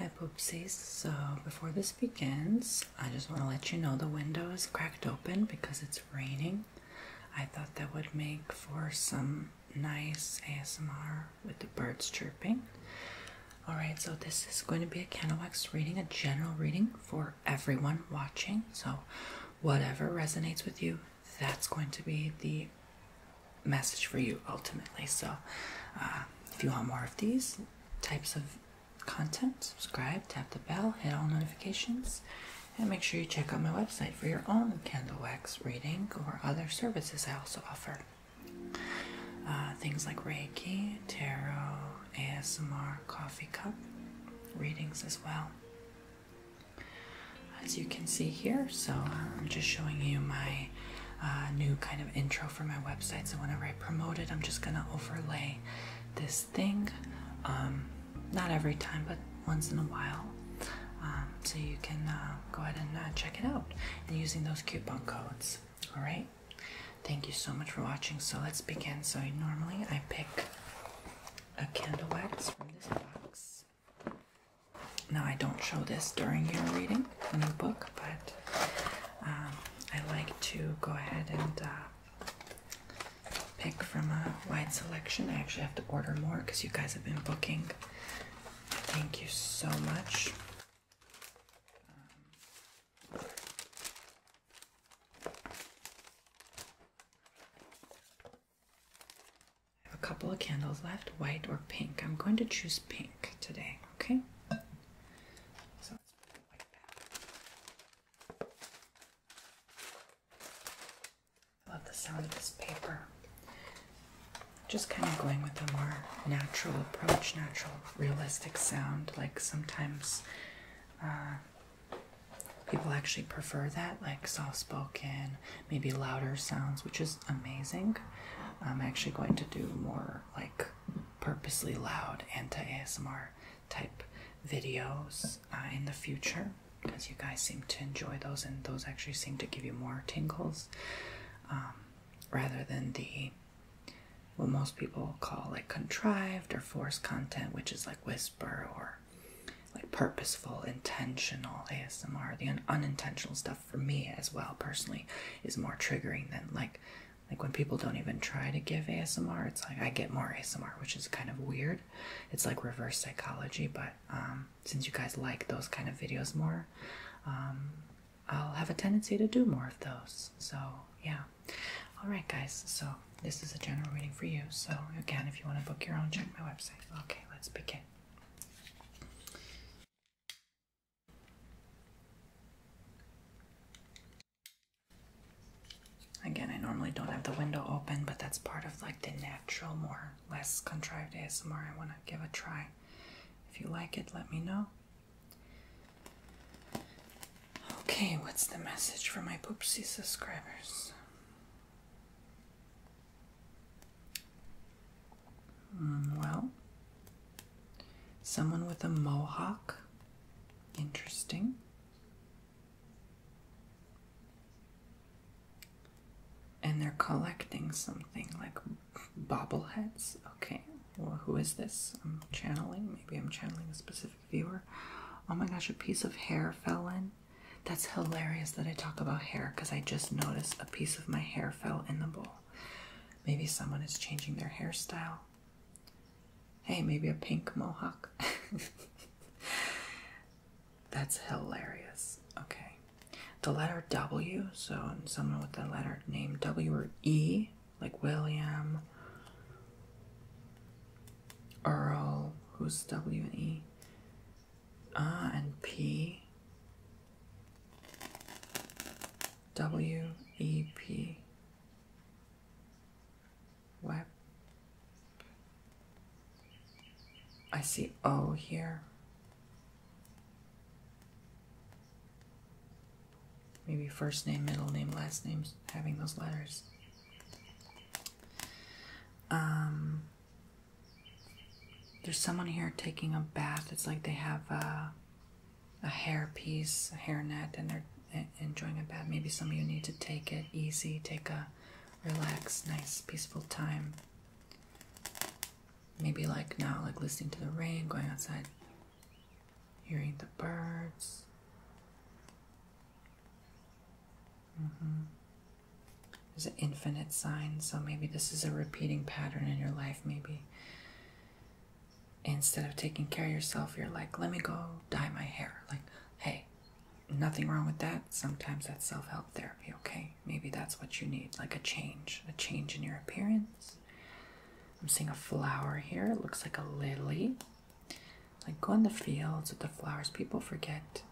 Hi Poopsies. So before this begins, I just want to let you know the window is cracked open because it's raining. I thought that would make for some nice ASMR with the birds chirping. Alright, so this is going to be a candle wax reading, a general reading for everyone watching. So whatever resonates with you, that's going to be the message for you ultimately. So if you want more of these types of content, subscribe, tap the bell, hit all notifications, and make sure you check out my website for your own candle wax reading or other services I also offer. Things like Reiki, Tarot, ASMR, coffee cup readings as well. As you can see here, so I'm just showing you my new kind of intro for my website. So whenever I promote it, I'm just gonna overlay this thing. Not every time, but once in a while. So you can go ahead and check it out and using those coupon codes. Alright? Thank you so much for watching. So let's begin. So normally I pick a candle wax from this box. Now I don't show this during your reading in the book, but I like to go ahead and pick from a wide selection. I actually have to order more because you guys have been booking. Thank you so much. I have a couple of candles left, white or pink. I'm going to choose pink today, okay? So let's put the white back. I love the sound of this paper. Just kind of going with a more natural approach, natural, realistic sound. Like sometimes people actually prefer that, like soft-spoken, maybe louder sounds, which is amazing. I'm actually going to do more like purposely loud anti-ASMR type videos in the future because you guys seem to enjoy those, and those actually seem to give you more tingles rather than the what most people call like contrived or forced content, which is like whisper or like purposeful, intentional ASMR. The unintentional stuff for me as well, personally, is more triggering than like when people don't even try to give ASMR. It's like I get more ASMR, which is kind of weird. It's like reverse psychology, but since you guys like those kind of videos more, I'll have a tendency to do more of those. So yeah. Alright guys, so this is a general reading for you. So again, if you want to book your own, check my website. Okay, let's begin. Again, I normally don't have the window open, but that's part of like the natural, more less contrived ASMR I want to give a try. If you like it, let me know. Okay, what's the message for my Poopsie subscribers? Well, someone with a mohawk. Interesting. And they're collecting something like bobbleheads. Okay, well, who is this? I'm channeling. Maybe I'm channeling a specific viewer. Oh my gosh, a piece of hair fell in. That's hilarious that I talk about hair because I just noticed a piece of my hair fell in the bowl. Maybe someone is changing their hairstyle. Hey, maybe a pink mohawk. That's hilarious. Okay. The letter W, so someone with the letter name W or E, like William, Earl, who's W and E, and P, W, E, P, Web. I see O here. Maybe first name, middle name, last names having those letters. There's someone here taking a bath. It's like they have a hair piece, a hairnet, and they're enjoying a bath. Maybe some of you need to take it easy, take a relaxed, nice, peaceful time. Maybe like now, like listening to the rain, going outside. Hearing the birds. There's an infinite sign, so maybe this is a repeating pattern in your life. Maybe instead of taking care of yourself, you're like, let me go dye my hair. Like, hey, nothing wrong with that. Sometimes that's self-help therapy, okay? Maybe that's what you need, like a change in your appearance. I'm seeing a flower here. It looks like a lily. Like, go in the fields with the flowers. People forget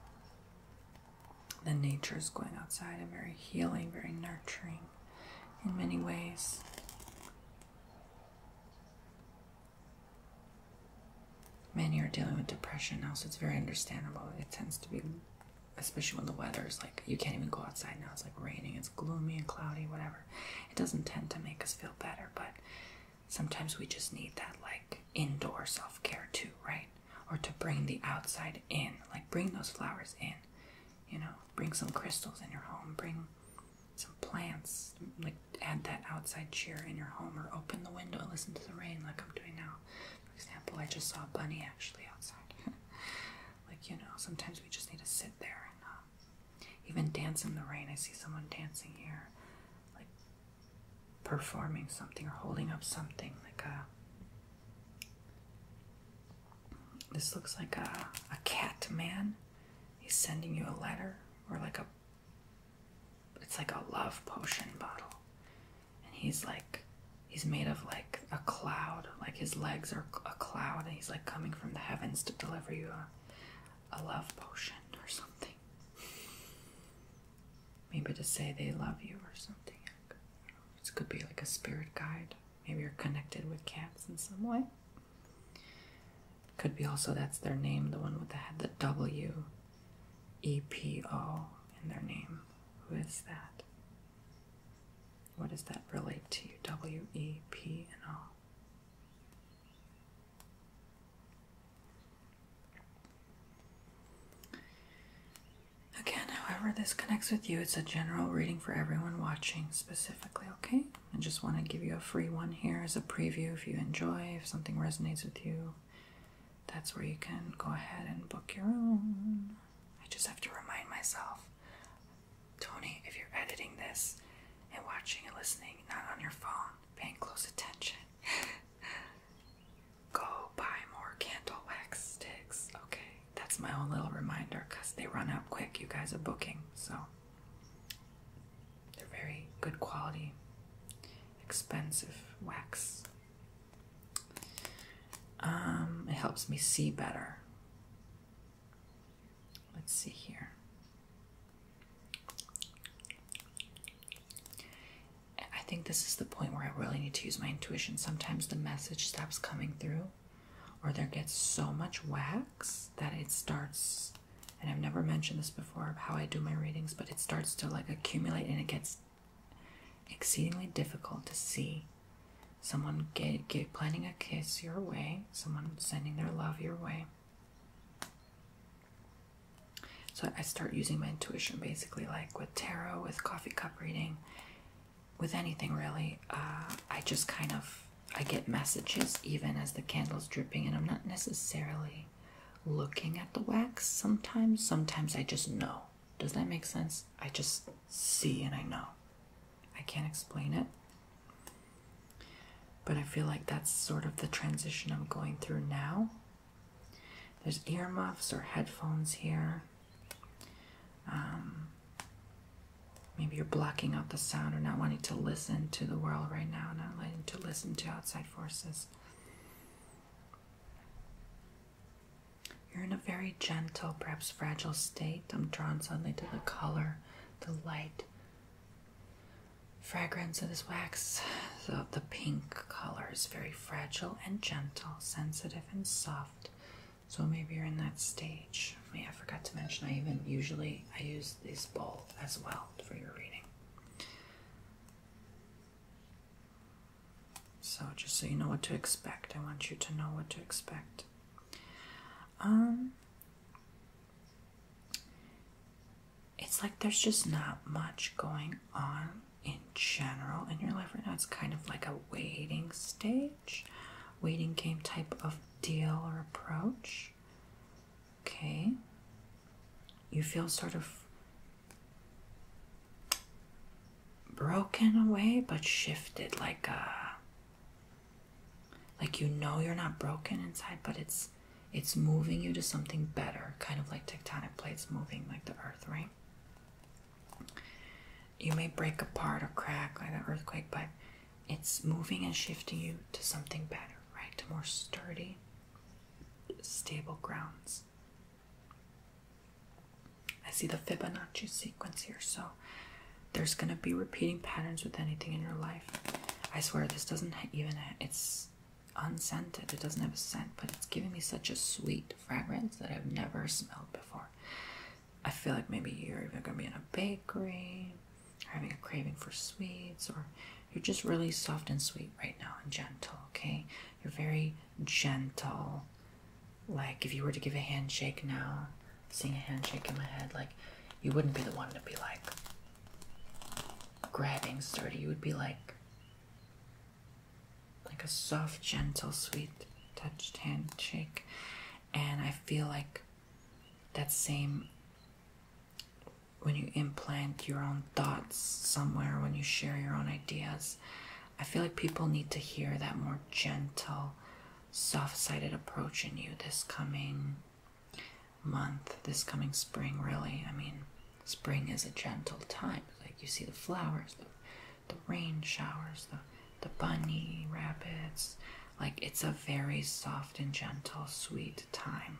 the nature is going outside and very healing, very nurturing in many ways. Many are dealing with depression now, so it's very understandable. It tends to be, especially when the weather is like, you can't even go outside now. It's like raining, it's gloomy and cloudy, whatever. It doesn't tend to make us feel better, but sometimes we just need that like indoor self-care too, right? Or to bring the outside in, like bring those flowers in, you know, bring some crystals in your home, bring some plants, like add that outside cheer in your home, or open the window and listen to the rain like I'm doing now. For example, I just saw a bunny actually outside. Like, you know, sometimes we just need to sit there and even dance in the rain. I see someone dancing here, like performing something or holding up something, like this looks like a cat man. He's sending you a letter, or like it's like a love potion bottle. And he's made of like a cloud, like his legs are a cloud, and he's like coming from the heavens to deliver you a love potion or something. Maybe to say they love you or something. It could be like a spirit guide. Maybe you're connected with cats in some way. Could be also that's their name, the one with the W-E-P-O in their name. Who is that? What does that relate to you? W-E-P-N-O. Again, however this connects with you, it's a general reading for everyone watching specifically, okay? I just want to give you a free one here as a preview. If you enjoy, if something resonates with you, that's where you can go ahead and book your own. I just have to remind myself, Tony, if you're editing this and watching and listening, not on your phone, paying close attention, go buy more candle wax sticks, okay? That's my own little reminder, because they run out quick. You guys are booking, so they're very good quality, expensive wax. It helps me see better. Let's see here. I think this is the point where I really need to use my intuition. Sometimes the message stops coming through, or there gets so much wax that it starts, and I've never mentioned this before, how I do my readings, but it starts to like accumulate, and it gets exceedingly difficult to see. Someone planting a kiss your way, someone sending their love your way. So I start using my intuition, basically, like with tarot, with coffee cup reading, with anything really. I just kind of, I get messages even as the candle's dripping, and I'm not necessarily looking at the wax sometimes. Sometimes I just know. Does that make sense? I just see and I know. I can't explain it. But I feel like that's sort of the transition I'm going through now. There's earmuffs or headphones here. Maybe you're blocking out the sound or not wanting to listen to the world right now, not wanting to listen to outside forces. You're in a very gentle, perhaps fragile state. I'm drawn suddenly to the color, the light, fragrance of this wax. So the pink color is very fragile and gentle, sensitive and soft. So maybe you're in that stage. I forgot to mention, I use this bowl as well for your reading. So just so you know what to expect, I want you to know what to expect. It's like there's just not much going on in general in your life right now. It's kind of like a waiting stage, waiting game type of deal or approach. Okay. Okay. You feel sort of broken away, but shifted, like you know you're not broken inside, but it's moving you to something better, kind of like tectonic plates moving like the earth, right? You may break apart or crack like an earthquake, but it's moving and shifting you to something better, right? To more sturdy, stable grounds. I see the Fibonacci sequence here, so there's going to be repeating patterns with anything in your life. I swear this doesn't even, it's unscented. It doesn't have a scent, but it's giving me such a sweet fragrance that I've never smelled before. I feel like maybe you're even going to be in a bakery, or having a craving for sweets, or you're just really soft and sweet right now and gentle, okay? You're very gentle. Like if you were to give a handshake now, seeing a handshake in my head, like you wouldn't be the one to be like grabbing sturdy. You would be like a soft, gentle, sweet touched handshake. And I feel like that same when you implant your own thoughts somewhere, when you share your own ideas, I feel like people need to hear that more gentle, soft-sided approach in you this coming month, this coming spring, really. I mean, spring is a gentle time. Like you see the flowers, the rain showers, the bunny rabbits. Like it's a very soft and gentle, sweet time.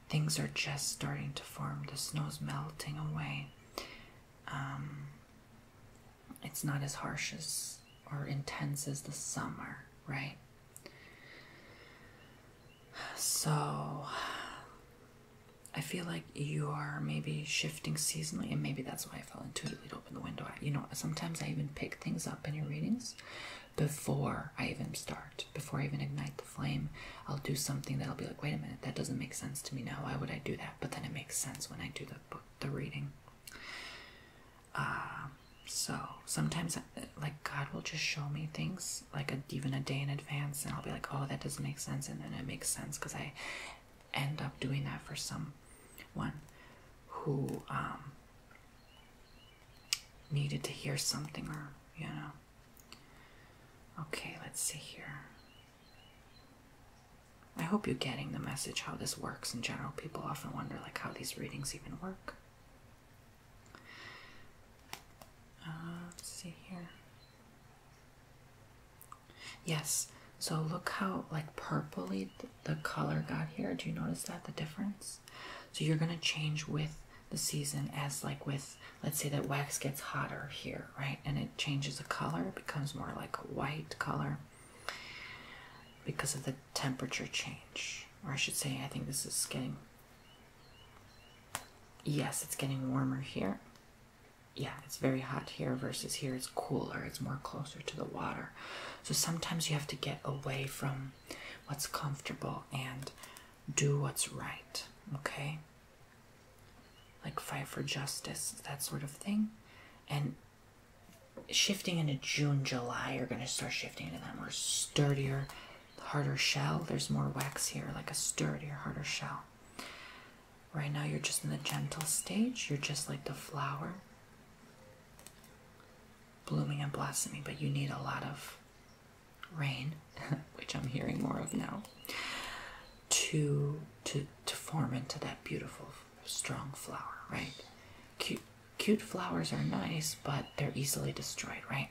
Things are just starting to form. The snow's melting away. It's not as harsh as or intense as the summer, right? So I feel like you are maybe shifting seasonally, and maybe that's why I felt intuitively to open the window. You know, sometimes I even pick things up in your readings before I even start, before I even ignite the flame. I'll do something that'll be like, wait a minute, that doesn't make sense to me now. Why would I do that? But then it makes sense when I do the reading. So sometimes, like, God will just show me things, like even a day in advance, and I'll be like, oh, that doesn't make sense, and then it makes sense because I end up doing that for someone who needed to hear something, or, you know. Okay, let's see here. I hope you're getting the message, how this works in general. People often wonder, like, how these readings even work. Let's see here. Yes, so look how, like, purpley the color got here. Do you notice that, the difference? So you're going to change with the season, as like with, let's say that wax gets hotter here, right? And it changes the color. It becomes more like a white color because of the temperature change. Or I should say, I think this is getting, yes, it's getting warmer here. Yeah, it's very hot here versus here it's cooler. It's more closer to the water. So sometimes you have to get away from what's comfortable and do what's right, okay? Like fight for justice, that sort of thing. And shifting into June, July, you're going to start shifting into that more sturdier, harder shell. There's more wax here, like a sturdier, harder shell. Right now you're just in the gentle stage. You're just like the flower, blooming and blossoming, but you need a lot of rain, which I'm hearing more of now, to form into that beautiful, strong flower, right? Cute flowers are nice, but they're easily destroyed, right?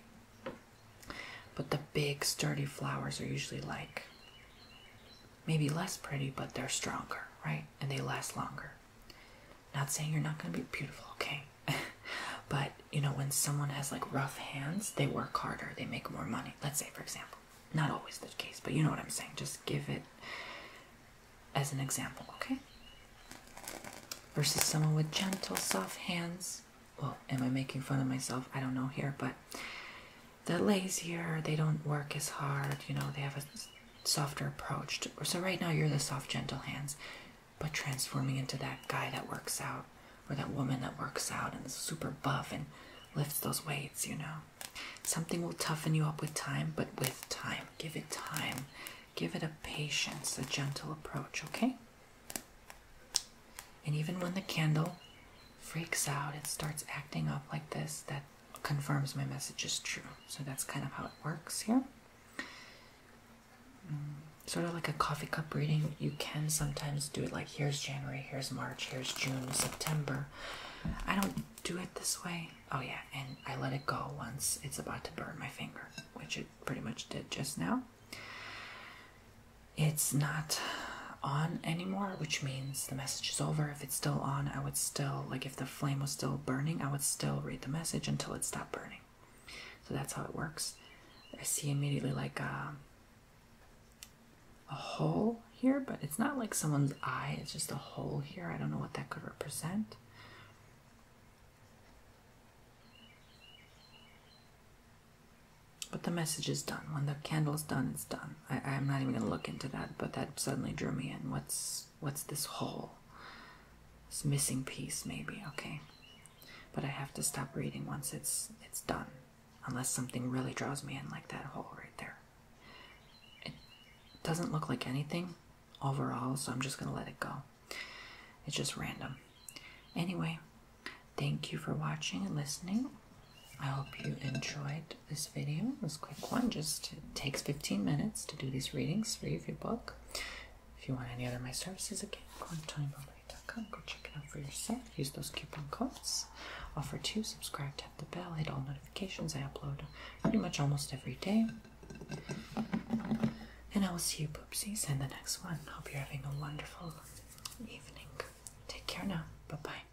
But the big, sturdy flowers are usually like, maybe less pretty, but they're stronger, right? And they last longer. Not saying you're not going to be beautiful, okay? But, you know, when someone has like rough hands, they work harder, they make more money. Let's say, for example, not always the case, but you know what I'm saying. Just give it as an example, okay? Versus someone with gentle, soft hands. Well, am I making fun of myself? I don't know here, but they're lazier, they don't work as hard, you know, they have a softer approach. So right now you're the soft, gentle hands, but transforming into that guy that works out, or that woman that works out and is super buff and lifts those weights, you know. Something will toughen you up with time, but with time. Give it time. Give it a patience, a gentle approach, okay? And even when the candle freaks out, it starts acting up like this, that confirms my message is true. So that's kind of how it works here. Sort of like a coffee cup reading. You can sometimes do it like, here's January, here's March, here's June, September. I don't do it this way. Oh yeah, and I let it go once it's about to burn my finger, which it pretty much did just now. It's not on anymore, which means the message is over. If it's still on, I would still, like if the flame was still burning, I would still read the message until it stopped burning. So that's how it works. I see immediately like a hole here, but it's not like someone's eye, it's just a hole here. I don't know what that could represent. But the message is done. When the candle's done, it's done. I'm not even going to look into that, but that suddenly drew me in. What's this hole? This missing piece, maybe. Okay. But I have to stop reading once it's done. Unless something really draws me in, like that hole right there. It doesn't look like anything overall, so I'm just going to let it go. It's just random. Anyway, thank you for watching and listening. I hope you enjoyed this video, this quick one. Just it takes 15 minutes to do these readings for you if you book. If you want any other of my services, again, go on TonyBomboni.com, go check it out for yourself. Use those coupon codes. Offer 2, subscribe, tap the bell, hit all notifications. I upload pretty much almost every day. And I will see you poopsies in the next one. Hope you're having a wonderful evening. Take care now. Bye-bye.